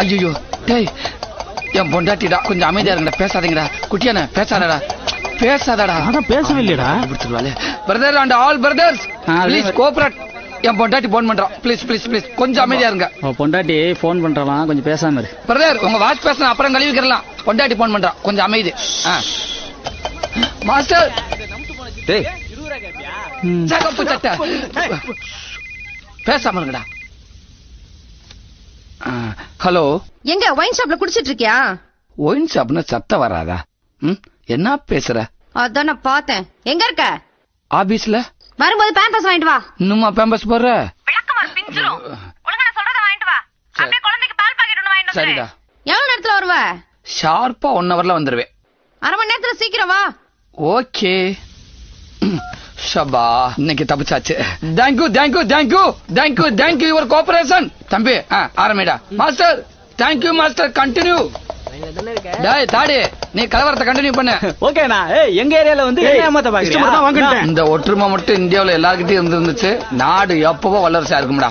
ஐயோ டேய் என் பொண்டாட்டிடா கொஞ்சம் அமைதியா இருங்கடா பேசாதீங்கடா குட்டியானே பேசாதடா பேசாதடா அதான் பேசவே இல்லையடா brother and all brothers please cooperate என் பொண்டாட்டி போன் பண்றான் ப்ளீஸ் ப்ளீஸ் ப்ளீஸ் கொஞ்சம் அமைதியா இருங்க பொண்டாட்டி போன் பண்றான் கொஞ்சம் பேசாம இரு பிரதர் உங்க வாட்ச் பேச அப்புறம் கழுவிக்கிறலாம் பொண்டாட்டி போன் பண்றான் கொஞ்சம் அமைதி மாஸ்டர் டேய் சகப்பு சட்டை பேசாம இருங்கடா ஹலோ எங்க ஒயின் ஷாப்ல குடிச்சிட்டு இருக்கியா? ஒயின் ஷாப்னா சத்தம் வராதா? என்ன பேசுற? அதான் நான் பார்த்தேன். எங்க இருக்க? ஆபீஸ்ல. வரும்போது பேம்பஸ் வாங்கிட்டு வா. இன்னுமா பேம்பஸ் போடுற? விளக்கமாறு பிஞ்சிரும். ஒழுங்கா நான் சொல்றத வாங்கிட்டு வா. அப்படியே குழந்தைக்கு பால் பாக்கெட் ஒன்னு வாங்கிட்டு வந்து. சரிடா. எவ்வளவு நேரத்துல வருவ? ஷார்ப்பா 1 ஹவர்ல வந்துருவேன். அரை மணி நேரத்துல சீக்கிரம் வா. ஓகே. ஷபா இன்னைக்கு தப்பிச்சாச்சு. Thank you thank you thank you thank you thank you your cooperation. தம்பி ஆரம்பிடா. Master thank you master continue. டேய் தாடி நீ கலவரத்தை கண்டினியூ பண்ணு. ஓகேண்ணா. எங்க ஏரியால வந்து ஏமாத்த பாக்குறீங்க. இந்த ஒற்றுமை மட்டும் இந்தியாவுல எல்லார்கிட்டயும் இருந்துச்சு நாடு எப்பவோ வல்லரசா இருக்கும்டா.